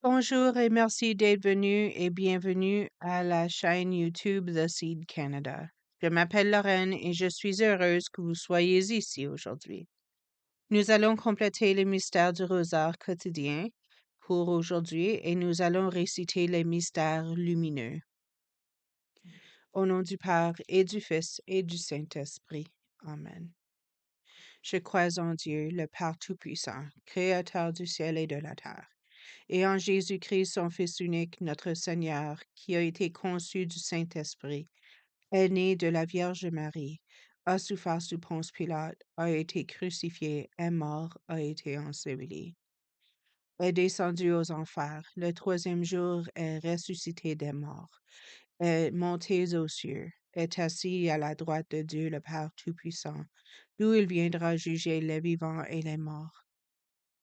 Bonjour et merci d'être venu et bienvenue à la chaîne YouTube The Seed Canada. Je m'appelle Lorraine et je suis heureuse que vous soyez ici aujourd'hui. Nous allons compléter le mystère du rosaire quotidien pour aujourd'hui et nous allons réciter les mystères lumineux. Au nom du Père et du Fils et du Saint-Esprit. Amen. Je crois en Dieu, le Père Tout-Puissant, Créateur du ciel et de la terre, et en Jésus-Christ, son Fils unique, notre Seigneur, qui a été conçu du Saint-Esprit, est né de la Vierge Marie, a souffert sous Ponce Pilate, a été crucifié, est mort, a été enseveli, est descendu aux enfers, le troisième jour est ressuscité des morts, est monté aux cieux, est assis à la droite de Dieu le Père Tout-Puissant, d'où il viendra juger les vivants et les morts.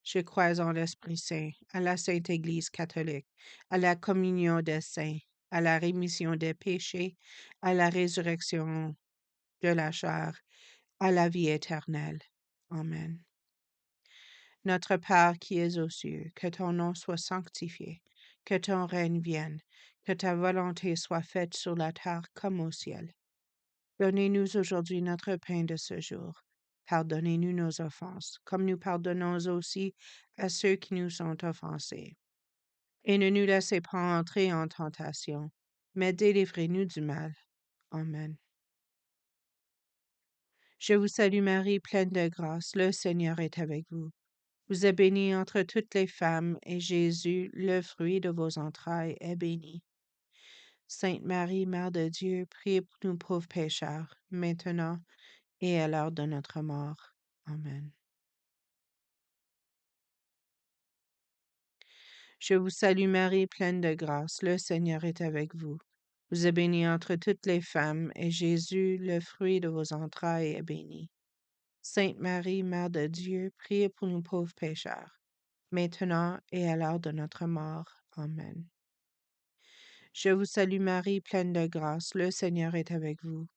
Je crois en l'Esprit Saint, à la Sainte Église catholique, à la communion des saints, à la rémission des péchés, à la résurrection de la chair, à la vie éternelle. Amen. Notre Père qui es aux cieux, que ton nom soit sanctifié, que ton règne vienne, que ta volonté soit faite sur la terre comme au ciel. Donnez-nous aujourd'hui notre pain de ce jour. Pardonnez-nous nos offenses, comme nous pardonnons aussi à ceux qui nous ont offensés. Et ne nous laissez pas entrer en tentation, mais délivrez-nous du mal. Amen. Je vous salue Marie, pleine de grâce, le Seigneur est avec vous. Vous êtes bénie entre toutes les femmes, et Jésus, le fruit de vos entrailles, est béni. Sainte Marie, Mère de Dieu, priez pour nous pauvres pécheurs, maintenant et à l'heure de notre mort. Amen. Je vous salue Marie, pleine de grâce, le Seigneur est avec vous. Vous êtes bénie entre toutes les femmes, et Jésus, le fruit de vos entrailles, est béni. Sainte Marie, Mère de Dieu, priez pour nous pauvres pécheurs, maintenant et à l'heure de notre mort. Amen. Je vous salue Marie, pleine de grâce, le Seigneur est avec vous.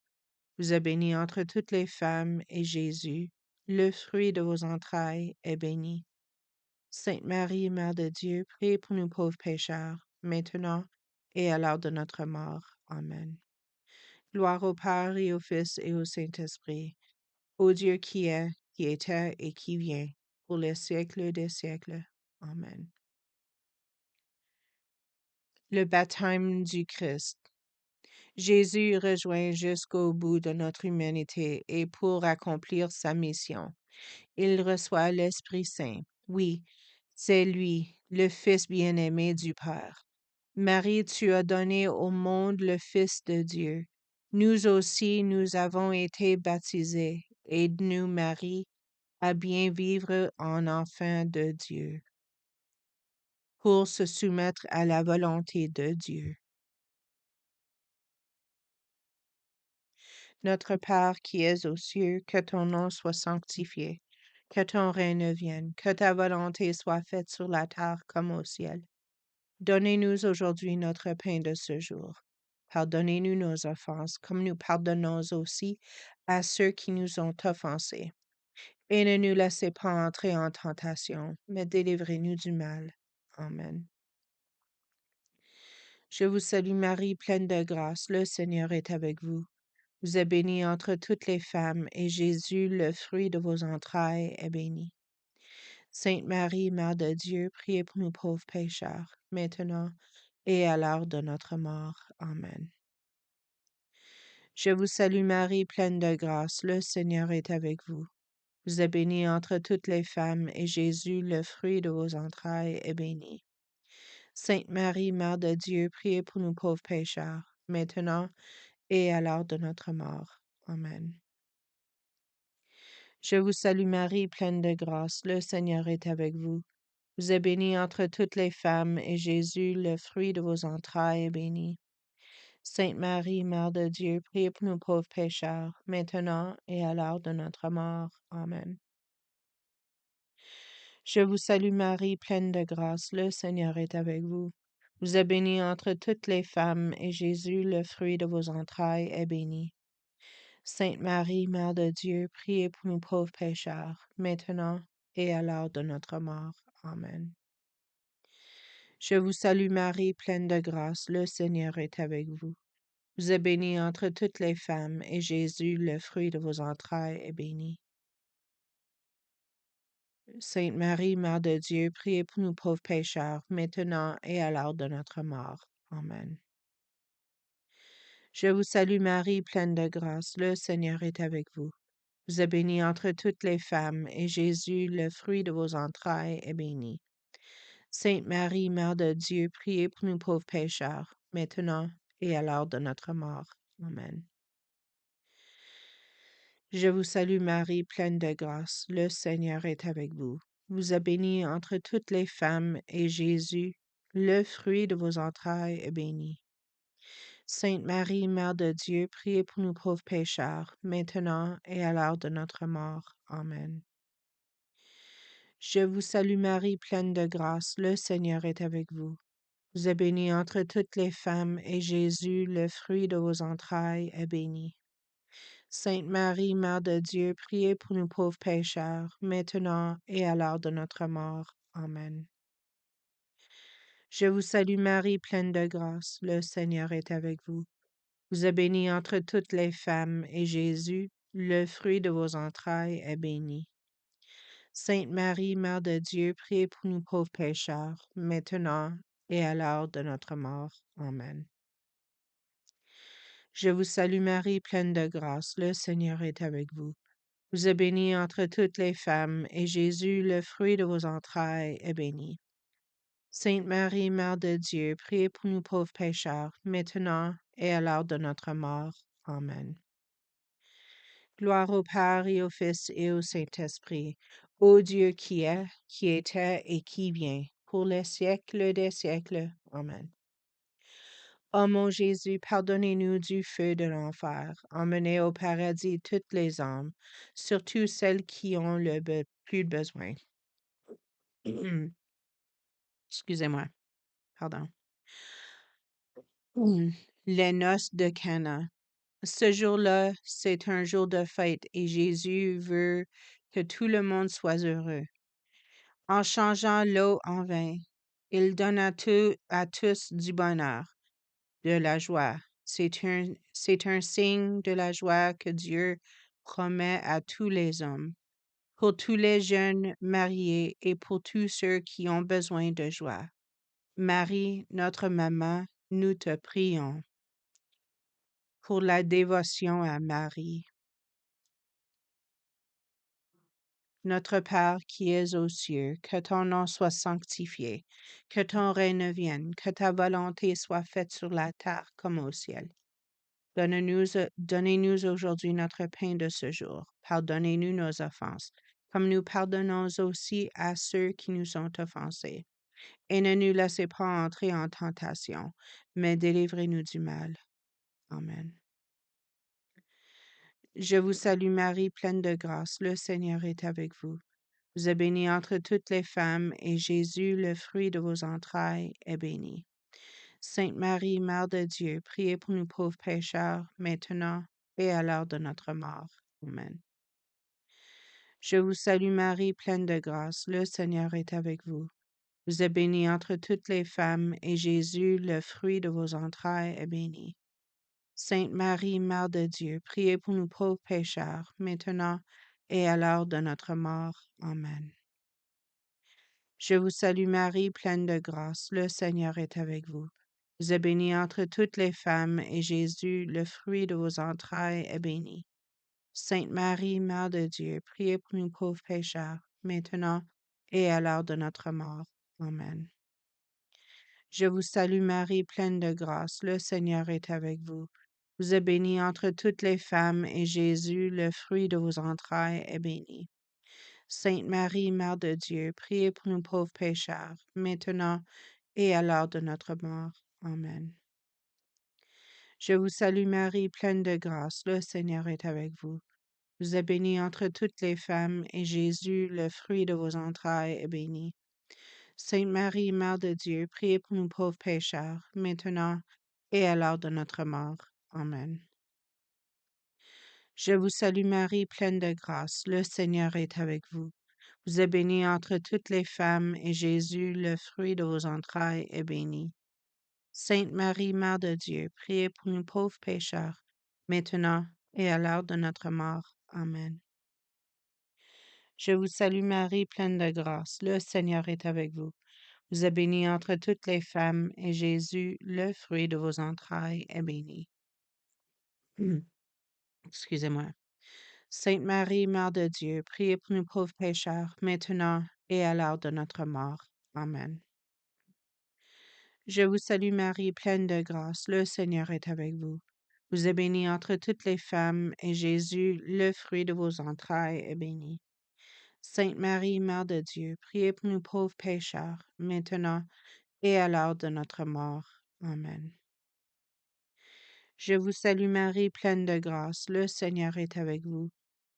Vous êtes bénie entre toutes les femmes, et Jésus, le fruit de vos entrailles, est béni. Sainte Marie, Mère de Dieu, priez pour nous pauvres pécheurs, maintenant et à l'heure de notre mort. Amen. Gloire au Père et au Fils et au Saint-Esprit, au Dieu qui est, qui était et qui vient, pour les siècles des siècles. Amen. Le baptême du Christ. Jésus rejoint jusqu'au bout de notre humanité et pour accomplir sa mission, il reçoit l'Esprit Saint. Oui, c'est lui, le Fils bien-aimé du Père. Marie, tu as donné au monde le Fils de Dieu. Nous aussi, nous avons été baptisés. Aide-nous, Marie, à bien vivre en enfants de Dieu, pour se soumettre à la volonté de Dieu. Notre Père qui es aux cieux, que ton nom soit sanctifié, que ton règne vienne, que ta volonté soit faite sur la terre comme au ciel. Donnez-nous aujourd'hui notre pain de ce jour. Pardonnez-nous nos offenses, comme nous pardonnons aussi à ceux qui nous ont offensés. Et ne nous laissez pas entrer en tentation, mais délivrez-nous du mal. Amen. Je vous salue Marie, pleine de grâce, le Seigneur est avec vous. Vous êtes bénie entre toutes les femmes, et Jésus, le fruit de vos entrailles, est béni. Sainte Marie, Mère de Dieu, priez pour nous pauvres pécheurs, maintenant et à l'heure de notre mort. Amen. Je vous salue Marie, pleine de grâce, le Seigneur est avec vous. Vous êtes bénie entre toutes les femmes, et Jésus, le fruit de vos entrailles, est béni. Sainte Marie, Mère de Dieu, priez pour nous pauvres pécheurs, maintenant et à l'heure de notre mort. Amen. Je vous salue Marie, pleine de grâce, le Seigneur est avec vous. Vous êtes bénie entre toutes les femmes, et Jésus, le fruit de vos entrailles, est béni. Sainte Marie, Mère de Dieu, priez pour nous pauvres pécheurs, maintenant et à l'heure de notre mort. Amen. Je vous salue Marie, pleine de grâce, le Seigneur est avec vous. Vous êtes bénie entre toutes les femmes, et Jésus, le fruit de vos entrailles, est béni. Sainte Marie, Mère de Dieu, priez pour nous pauvres pécheurs, maintenant et à l'heure de notre mort. Amen. Je vous salue Marie, pleine de grâce, le Seigneur est avec vous. Vous êtes bénie entre toutes les femmes, et Jésus, le fruit de vos entrailles, est béni. Sainte Marie, Mère de Dieu, priez pour nous pauvres pécheurs, maintenant et à l'heure de notre mort. Amen. Je vous salue Marie, pleine de grâce, le Seigneur est avec vous. Vous êtes bénie entre toutes les femmes, et Jésus, le fruit de vos entrailles, est béni. Sainte Marie, Mère de Dieu, priez pour nous pauvres pécheurs, maintenant et à l'heure de notre mort. Amen. Je vous salue Marie, pleine de grâce, le Seigneur est avec vous. Vous êtes bénie entre toutes les femmes, et Jésus, le fruit de vos entrailles, est béni. Sainte Marie, Mère de Dieu, priez pour nous pauvres pécheurs, maintenant et à l'heure de notre mort. Amen. Je vous salue Marie, pleine de grâce, le Seigneur est avec vous. Vous êtes bénie entre toutes les femmes, et Jésus, le fruit de vos entrailles, est béni. Sainte Marie, Mère de Dieu, priez pour nous pauvres pécheurs, maintenant et à l'heure de notre mort. Amen. Je vous salue Marie, pleine de grâce, le Seigneur est avec vous. Vous êtes bénie entre toutes les femmes, et Jésus, le fruit de vos entrailles, est béni. Sainte Marie, Mère de Dieu, priez pour nous pauvres pécheurs, maintenant et à l'heure de notre mort. Amen. Je vous salue Marie, pleine de grâce, le Seigneur est avec vous. Vous êtes bénie entre toutes les femmes, et Jésus, le fruit de vos entrailles, est béni. Sainte Marie, Mère de Dieu, priez pour nous pauvres pécheurs, maintenant et à l'heure de notre mort. Amen. Gloire au Père et au Fils et au Saint-Esprit, ô Dieu qui est, qui était et qui vient, pour les siècles des siècles. Amen. Ô mon Jésus, pardonnez-nous du feu de l'enfer, emmenez au paradis toutes les âmes, surtout celles qui ont le plus besoin. Excusez-moi, pardon. Les noces de Cana. Ce jour-là, c'est un jour de fête et Jésus veut que tout le monde soit heureux. En changeant l'eau en vin, il donne à tous du bonheur, de la joie. C'est un signe de la joie que Dieu promet à tous les hommes, pour tous les jeunes mariés et pour tous ceux qui ont besoin de joie. Marie, notre maman, nous te prions pour la dévotion à Marie. Notre Père qui es aux cieux, que ton nom soit sanctifié, que ton règne vienne, que ta volonté soit faite sur la terre comme au ciel. Donnez-nous aujourd'hui notre pain de ce jour. Pardonnez-nous nos offenses, comme nous pardonnons aussi à ceux qui nous ont offensés. Et ne nous laissez pas entrer en tentation, mais délivrez-nous du mal. Amen. Je vous salue Marie, pleine de grâce, le Seigneur est avec vous. Vous êtes bénie entre toutes les femmes, et Jésus, le fruit de vos entrailles, est béni. Sainte Marie, Mère de Dieu, priez pour nous pauvres pécheurs, maintenant et à l'heure de notre mort. Amen. Je vous salue Marie, pleine de grâce, le Seigneur est avec vous. Vous êtes bénie entre toutes les femmes, et Jésus, le fruit de vos entrailles, est béni. Sainte Marie, Mère de Dieu, priez pour nous pauvres pécheurs, maintenant et à l'heure de notre mort. Amen. Je vous salue Marie, pleine de grâce, le Seigneur est avec vous. Vous êtes bénie entre toutes les femmes, et Jésus, le fruit de vos entrailles, est béni. Sainte Marie, Mère de Dieu, priez pour nous pauvres pécheurs, maintenant et à l'heure de notre mort. Amen. Je vous salue Marie, pleine de grâce, le Seigneur est avec vous. Vous êtes bénie entre toutes les femmes, et Jésus, le fruit de vos entrailles, est béni. Sainte Marie, Mère de Dieu, priez pour nous pauvres pécheurs, maintenant et à l'heure de notre mort. Amen. Je vous salue Marie, pleine de grâce, le Seigneur est avec vous. Vous êtes bénie entre toutes les femmes, et Jésus, le fruit de vos entrailles, est béni. Sainte Marie, Mère de Dieu, priez pour nous pauvres pécheurs, maintenant et à l'heure de notre mort. Amen. Je vous salue Marie, pleine de grâce, le Seigneur est avec vous. Vous êtes bénie entre toutes les femmes, et Jésus, le fruit de vos entrailles, est béni. Sainte Marie, Mère de Dieu, priez pour nous pauvres pécheurs, maintenant et à l'heure de notre mort. Amen. Je vous salue Marie, pleine de grâce. Le Seigneur est avec vous. Vous êtes bénie entre toutes les femmes, et Jésus, le fruit de vos entrailles, est béni. Excusez-moi. Sainte Marie, Mère de Dieu, priez pour nous pauvres pécheurs, maintenant et à l'heure de notre mort. Amen. Je vous salue Marie, pleine de grâce, le Seigneur est avec vous. Vous êtes bénie entre toutes les femmes, et Jésus, le fruit de vos entrailles, est béni. Sainte Marie, Mère de Dieu, priez pour nous pauvres pécheurs, maintenant et à l'heure de notre mort. Amen. Je vous salue Marie, pleine de grâce, le Seigneur est avec vous.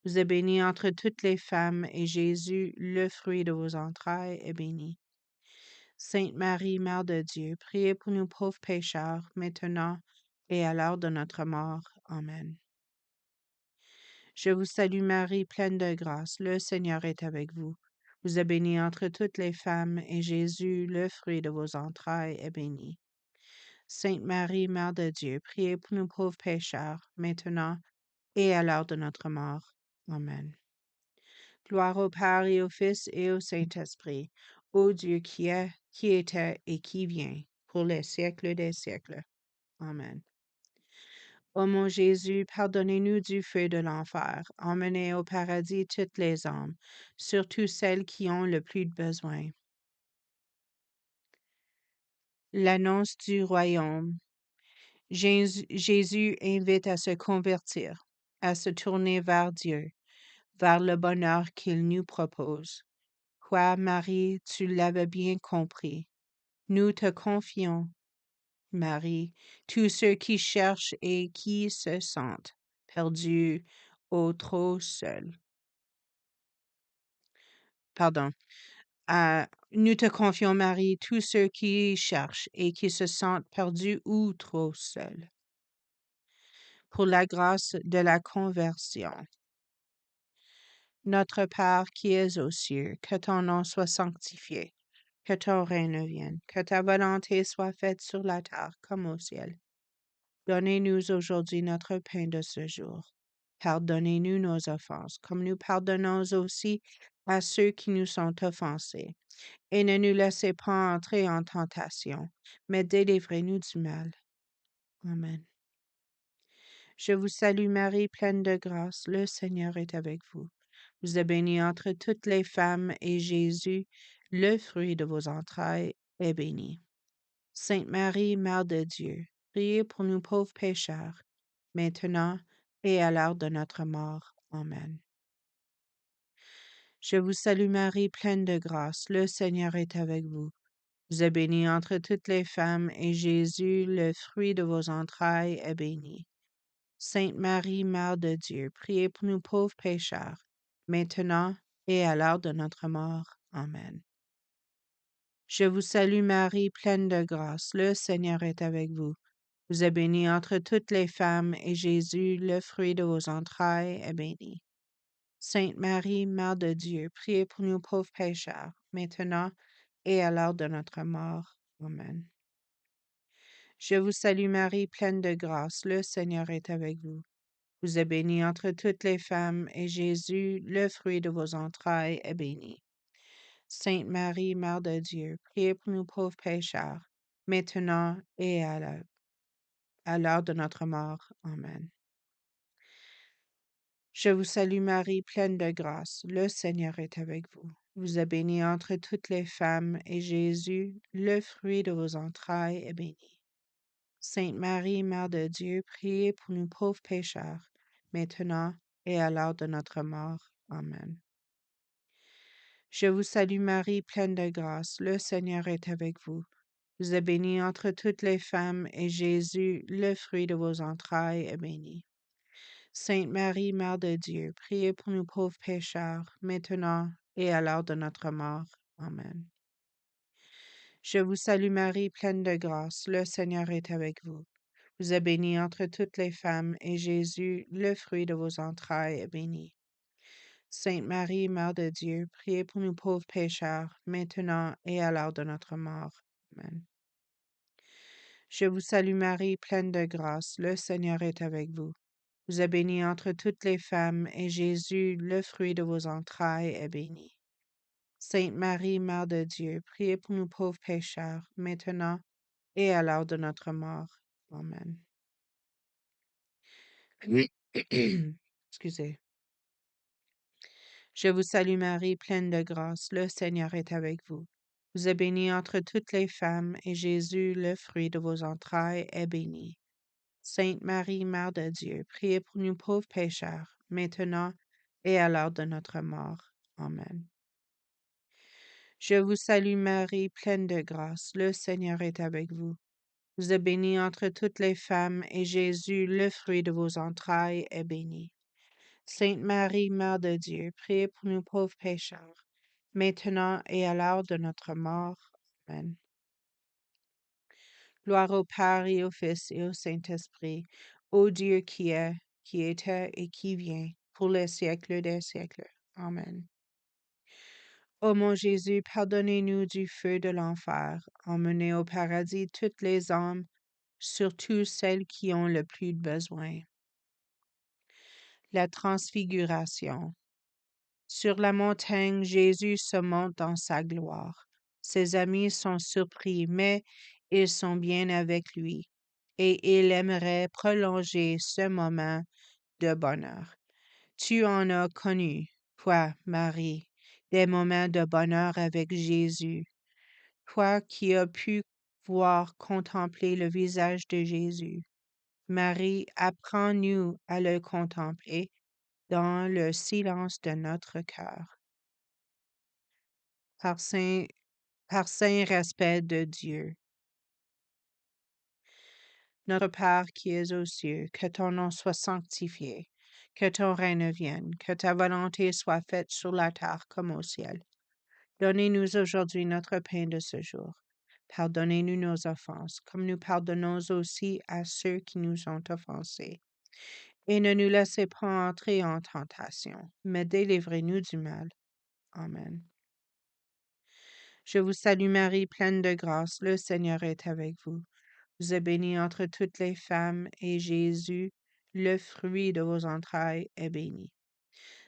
Vous êtes bénie entre toutes les femmes, et Jésus, le fruit de vos entrailles, est béni. Sainte Marie, Mère de Dieu, priez pour nous pauvres pécheurs, maintenant et à l'heure de notre mort. Amen. Je vous salue Marie, pleine de grâce, le Seigneur est avec vous. Vous êtes bénie entre toutes les femmes, et Jésus, le fruit de vos entrailles, est béni. Sainte Marie, Mère de Dieu, priez pour nous pauvres pécheurs, maintenant et à l'heure de notre mort. Amen. Gloire au Père et au Fils et au Saint-Esprit, ô Dieu qui est, qui était et qui vient, pour les siècles des siècles. Amen. Ô mon Jésus, pardonnez-nous du feu de l'enfer, emmenez au paradis toutes les âmes, surtout celles qui ont le plus de besoin. L'annonce du royaume. Jésus invite à se convertir, à se tourner vers Dieu, vers le bonheur qu'il nous propose. Toi, Marie, tu l'avais bien compris. Nous te confions, Marie, tous ceux qui cherchent et qui se sentent perdus ou trop seuls. Pardon. Nous te confions, Marie, tous ceux qui cherchent et qui se sentent perdus ou trop seuls. Pour la grâce de la conversion. Notre Père qui es aux cieux, que ton nom soit sanctifié, que ton règne vienne, que ta volonté soit faite sur la terre comme au ciel. Donnez-nous aujourd'hui notre pain de ce jour. Pardonnez-nous nos offenses, comme nous pardonnons aussi à ceux qui nous sont offensés. Et ne nous laissez pas entrer en tentation, mais délivrez-nous du mal. Amen. Je vous salue Marie, pleine de grâce, le Seigneur est avec vous. Vous êtes bénie entre toutes les femmes, et Jésus, le fruit de vos entrailles, est béni. Sainte Marie, Mère de Dieu, priez pour nous pauvres pécheurs, maintenant et à l'heure de notre mort. Amen. Je vous salue Marie, pleine de grâce, le Seigneur est avec vous. Vous êtes bénie entre toutes les femmes, et Jésus, le fruit de vos entrailles, est béni. Sainte Marie, Mère de Dieu, priez pour nous pauvres pécheurs, maintenant et à l'heure de notre mort. Amen. Je vous salue Marie, pleine de grâce, le Seigneur est avec vous. Vous êtes bénie entre toutes les femmes, et Jésus, le fruit de vos entrailles, est béni. Sainte Marie, Mère de Dieu, priez pour nous pauvres pécheurs, maintenant et à l'heure de notre mort. Amen. Je vous salue Marie, pleine de grâce, le Seigneur est avec vous. Vous êtes bénie entre toutes les femmes, et Jésus, le fruit de vos entrailles, est béni. Sainte Marie, Mère de Dieu, priez pour nous pauvres pécheurs, maintenant et à l'heure de notre mort. Amen. Je vous salue Marie, pleine de grâce, le Seigneur est avec vous. Vous êtes bénie entre toutes les femmes, et Jésus, le fruit de vos entrailles, est béni. Sainte Marie, Mère de Dieu, priez pour nous pauvres pécheurs, maintenant et à l'heure de notre mort. Amen. Je vous salue Marie, pleine de grâce, le Seigneur est avec vous. Vous êtes bénie entre toutes les femmes, et Jésus, le fruit de vos entrailles, est béni. Sainte Marie, Mère de Dieu, priez pour nous pauvres pécheurs, maintenant et à l'heure de notre mort. Amen. Je vous salue Marie, pleine de grâce, le Seigneur est avec vous. Vous êtes bénie entre toutes les femmes, et Jésus, le fruit de vos entrailles, est béni. Sainte Marie, Mère de Dieu, priez pour nous pauvres pécheurs, maintenant et à l'heure de notre mort. Amen. Je vous salue Marie, pleine de grâce, le Seigneur est avec vous. Vous êtes bénie entre toutes les femmes, et Jésus, le fruit de vos entrailles, est béni. Sainte Marie, Mère de Dieu, priez pour nous pauvres pécheurs, maintenant et à l'heure de notre mort. Amen. Excusez. Je vous salue Marie, pleine de grâce, le Seigneur est avec vous. Vous êtes bénie entre toutes les femmes, et Jésus, le fruit de vos entrailles, est béni. Sainte Marie, Mère de Dieu, priez pour nous pauvres pécheurs, maintenant et à l'heure de notre mort. Amen. Je vous salue Marie, pleine de grâce, le Seigneur est avec vous. Vous êtes bénie entre toutes les femmes, et Jésus, le fruit de vos entrailles, est béni. Sainte Marie, Mère de Dieu, priez pour nous pauvres pécheurs, maintenant et à l'heure de notre mort. Amen. Gloire au Père et au Fils et au Saint-Esprit, ô Dieu qui est, qui était et qui vient, pour les siècles des siècles. Amen. Ô mon Jésus, pardonnez-nous du feu de l'enfer, emmenez au paradis toutes les âmes, surtout celles qui ont le plus besoin. La transfiguration. Sur la montagne, Jésus se montre dans sa gloire. Ses amis sont surpris, mais ils sont bien avec lui, et il aimerait prolonger ce moment de bonheur. Tu en as connu, toi, Marie, des moments de bonheur avec Jésus, toi qui as pu voir contempler le visage de Jésus. Marie, apprends-nous à le contempler dans le silence de notre cœur. Par saint, par saint respect de Dieu. Notre Père qui es aux cieux, que ton nom soit sanctifié, que ton règne vienne, que ta volonté soit faite sur la terre comme au ciel. Donnez-nous aujourd'hui notre pain de ce jour. Pardonnez-nous nos offenses, comme nous pardonnons aussi à ceux qui nous ont offensés. Et ne nous laissez pas entrer en tentation, mais délivrez-nous du mal. Amen. Je vous salue Marie, pleine de grâce, le Seigneur est avec vous. Vous êtes bénie entre toutes les femmes, et Jésus, le fruit de vos entrailles, est béni.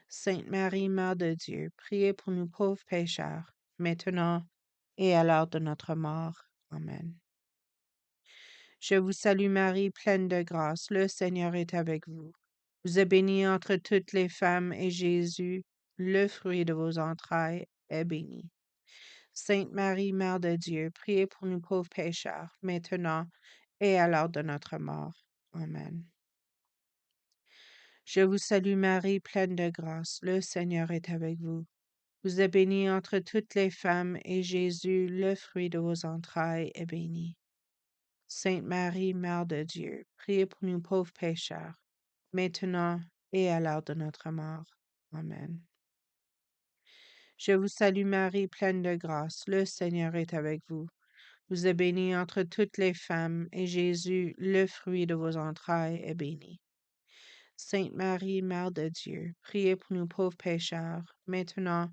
Sainte Marie, Mère de Dieu, priez pour nous pauvres pécheurs, maintenant et à l'heure de notre mort. Amen. Je vous salue Marie, pleine de grâce, le Seigneur est avec vous. Vous êtes bénie entre toutes les femmes, et Jésus, le fruit de vos entrailles, est béni. Sainte Marie, Mère de Dieu, priez pour nous pauvres pécheurs, maintenant et à l'heure de notre mort. Amen. Je vous salue Marie, pleine de grâce, le Seigneur est avec vous. Vous êtes bénie entre toutes les femmes, et Jésus, le fruit de vos entrailles, est béni. Sainte Marie, Mère de Dieu, priez pour nous pauvres pécheurs, maintenant et à l'heure de notre mort. Amen. Je vous salue Marie, pleine de grâce, le Seigneur est avec vous. Vous êtes bénie entre toutes les femmes, et Jésus, le fruit de vos entrailles, est béni. Sainte Marie, Mère de Dieu, priez pour nous pauvres pécheurs, maintenant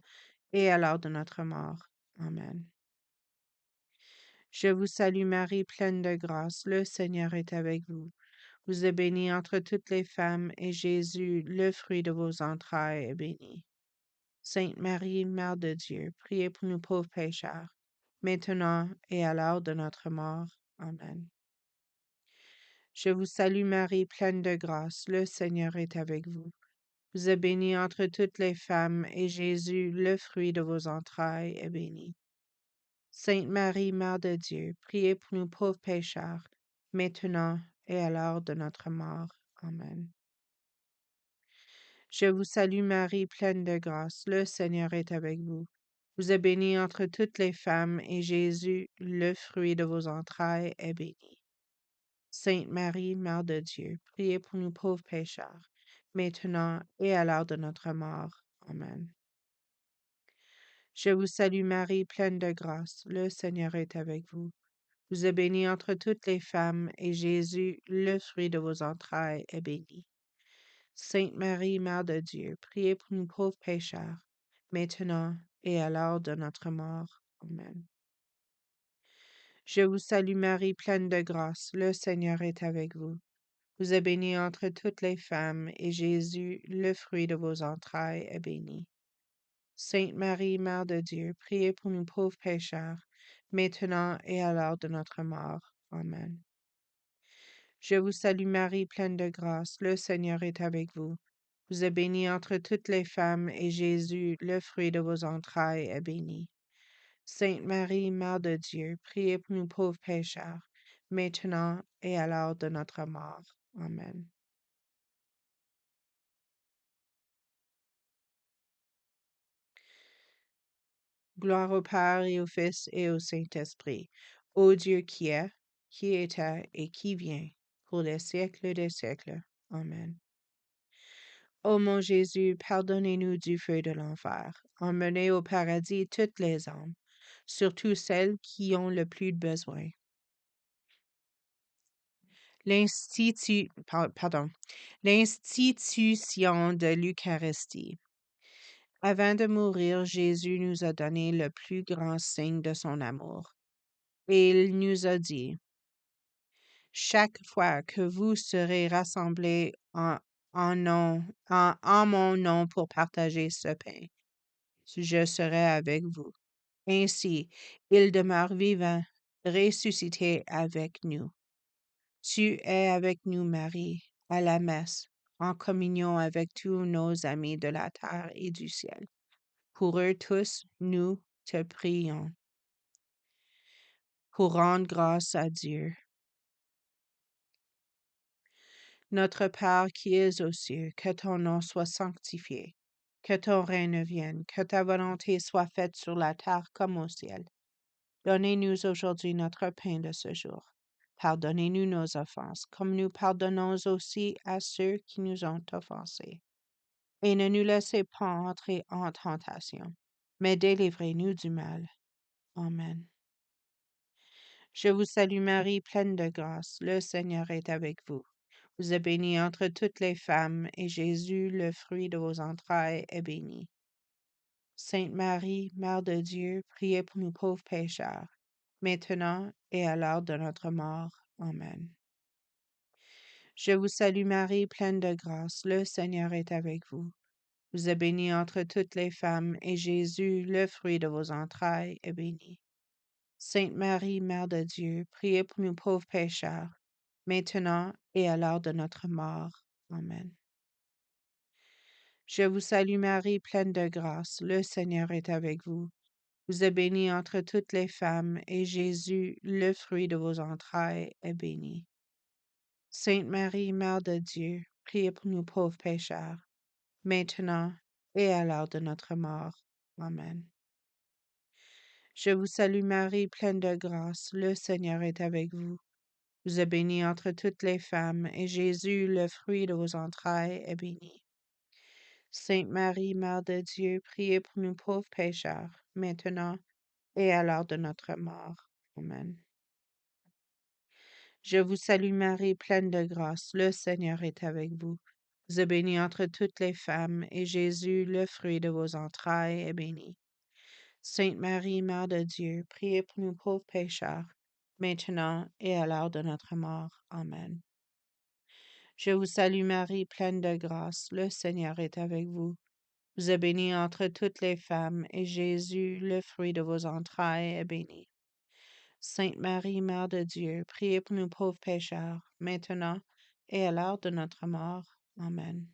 et à l'heure de notre mort. Amen. Je vous salue Marie, pleine de grâce, le Seigneur est avec vous. Vous êtes bénie entre toutes les femmes, et Jésus, le fruit de vos entrailles, est béni. Sainte Marie, Mère de Dieu, priez pour nous pauvres pécheurs, maintenant et à l'heure de notre mort. Amen. Je vous salue Marie, pleine de grâce, le Seigneur est avec vous. Vous êtes bénie entre toutes les femmes, et Jésus, le fruit de vos entrailles, est béni. Sainte Marie, Mère de Dieu, priez pour nous pauvres pécheurs, maintenant et à l'heure de notre mort. Amen. Je vous salue Marie, pleine de grâce, le Seigneur est avec vous. Vous êtes bénie entre toutes les femmes, et Jésus, le fruit de vos entrailles, est béni. Sainte Marie, Mère de Dieu, priez pour nous pauvres pécheurs, maintenant et à l'heure de notre mort. Amen. Je vous salue Marie, pleine de grâce, le Seigneur est avec vous. Vous êtes bénie entre toutes les femmes, et Jésus, le fruit de vos entrailles, est béni. Sainte Marie, Mère de Dieu, priez pour nous pauvres pécheurs, maintenant et à l'heure de notre mort. Amen. Je vous salue Marie, pleine de grâce, le Seigneur est avec vous. Vous êtes bénie entre toutes les femmes, et Jésus, le fruit de vos entrailles, est béni. Sainte Marie, Mère de Dieu, priez pour nous pauvres pécheurs, maintenant et à l'heure de notre mort. Amen. Je vous salue Marie, pleine de grâce, le Seigneur est avec vous. Vous êtes bénie entre toutes les femmes, et Jésus, le fruit de vos entrailles, est béni. Sainte Marie, Mère de Dieu, priez pour nous pauvres pécheurs, maintenant et à l'heure de notre mort. Amen. Gloire au Père et au Fils et au Saint-Esprit, ô Dieu qui était et qui vient, pour les siècles des siècles. Amen. Ô mon Jésus, pardonnez-nous du feu de l'enfer, emmenez au paradis toutes les âmes, surtout celles qui ont le plus de besoin. L'institution de l'Eucharistie. Avant de mourir, Jésus nous a donné le plus grand signe de son amour. Et il nous a dit, chaque fois que vous serez rassemblés en mon nom pour partager ce pain, je serai avec vous. Ainsi, il demeure vivant, ressuscité avec nous. Tu es avec nous, Marie, à la messe, en communion avec tous nos amis de la terre et du ciel. Pour eux tous, nous te prions. Pour rendre grâce à Dieu. Notre Père qui es aux cieux, que ton nom soit sanctifié, que ton règne vienne, que ta volonté soit faite sur la terre comme au ciel. Donnez-nous aujourd'hui notre pain de ce jour. Pardonnez-nous nos offenses, comme nous pardonnons aussi à ceux qui nous ont offensés. Et ne nous laissez pas entrer en tentation, mais délivrez-nous du mal. Amen. Je vous salue Marie, pleine de grâce, le Seigneur est avec vous. Vous êtes bénie entre toutes les femmes, et Jésus, le fruit de vos entrailles, est béni. Sainte Marie, Mère de Dieu, priez pour nous pauvres pécheurs, maintenant et à l'heure de notre mort. Amen. Je vous salue Marie, pleine de grâce, le Seigneur est avec vous. Vous êtes bénie entre toutes les femmes, et Jésus, le fruit de vos entrailles, est béni. Sainte Marie, Mère de Dieu, priez pour nous pauvres pécheurs, maintenant et à l'heure de notre mort. Amen. Je vous salue Marie, pleine de grâce, le Seigneur est avec vous. Vous êtes bénie entre toutes les femmes, et Jésus, le fruit de vos entrailles, est béni. Sainte Marie, Mère de Dieu, priez pour nous pauvres pécheurs, maintenant et à l'heure de notre mort. Amen. Je vous salue Marie, pleine de grâce, le Seigneur est avec vous. Vous êtes bénie entre toutes les femmes, et Jésus, le fruit de vos entrailles, est béni. Sainte Marie, Mère de Dieu, priez pour nous pauvres pécheurs, maintenant et à l'heure de notre mort. Amen. Je vous salue Marie, pleine de grâce, le Seigneur est avec vous. Vous êtes bénie entre toutes les femmes, et Jésus, le fruit de vos entrailles, est béni. Sainte Marie, Mère de Dieu, priez pour nous pauvres pécheurs, maintenant et à l'heure de notre mort. Amen. Je vous salue Marie, pleine de grâce, le Seigneur est avec vous. Vous êtes bénie entre toutes les femmes, et Jésus, le fruit de vos entrailles, est béni. Sainte Marie, Mère de Dieu, priez pour nous pauvres pécheurs, maintenant et à l'heure de notre mort. Amen.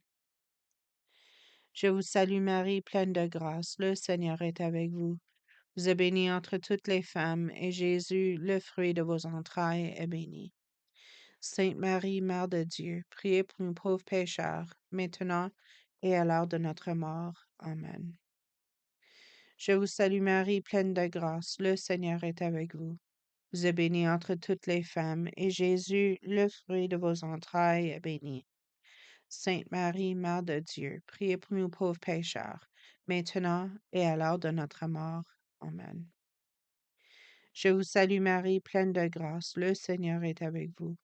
Je vous salue Marie, pleine de grâce, le Seigneur est avec vous. Vous êtes bénie entre toutes les femmes, et Jésus, le fruit de vos entrailles, est béni. Sainte Marie, Mère de Dieu, priez pour nous pauvres pécheurs, maintenant et à l'heure de notre mort. Amen. Je vous salue Marie, pleine de grâce, le Seigneur est avec vous. Vous êtes bénie entre toutes les femmes, et Jésus, le fruit de vos entrailles, est béni. Sainte Marie, Mère de Dieu, priez pour nous pauvres pécheurs, maintenant et à l'heure de notre mort. Amen. Je vous salue Marie, pleine de grâce, le Seigneur est avec vous.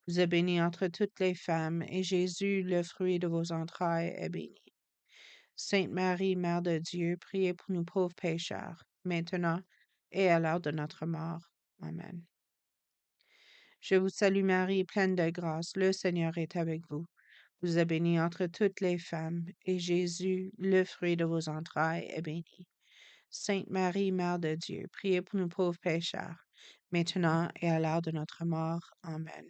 Vous êtes bénie entre toutes les femmes, et Jésus, le fruit de vos entrailles, est béni. Sainte Marie, Mère de Dieu, priez pour nous pauvres pécheurs, maintenant et à l'heure de notre mort. Amen. Je vous salue Marie, pleine de grâce, le Seigneur est avec vous. Vous êtes bénie entre toutes les femmes, et Jésus, le fruit de vos entrailles, est béni. Sainte Marie, Mère de Dieu, priez pour nous pauvres pécheurs, maintenant et à l'heure de notre mort. Amen.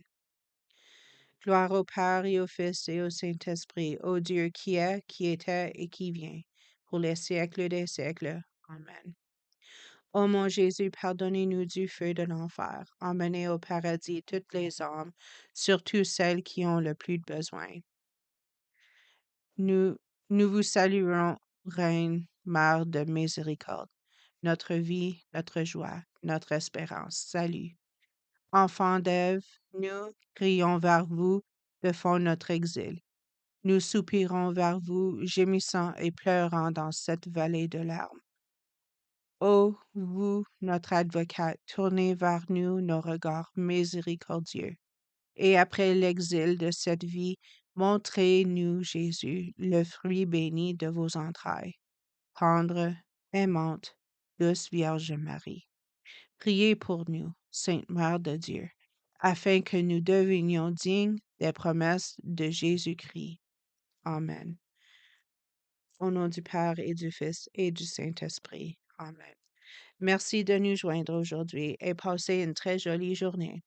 Gloire au Père et au Fils et au Saint-Esprit, au Dieu qui est, qui était et qui vient, pour les siècles des siècles. Amen. Ô mon Jésus, pardonnez-nous du feu de l'enfer, emmenez au paradis toutes les âmes, surtout celles qui ont le plus de besoin. Nous, nous vous saluons, Reine, Mère de miséricorde, notre vie, notre joie, notre espérance. Salut. Enfants d'Ève, nous crions vers vous, de fond notre exil. Nous soupirons vers vous, gémissant et pleurant dans cette vallée de larmes. Ô vous, notre advocate, tournez vers nous nos regards miséricordieux. Et après l'exil de cette vie, montrez-nous, Jésus, le fruit béni de vos entrailles. Tendre, aimante, douce Vierge Marie. Priez pour nous, Sainte Mère de Dieu, afin que nous devenions dignes des promesses de Jésus-Christ. Amen. Au nom du Père et du Fils et du Saint-Esprit. Amen. Merci de nous joindre aujourd'hui et passez une très jolie journée.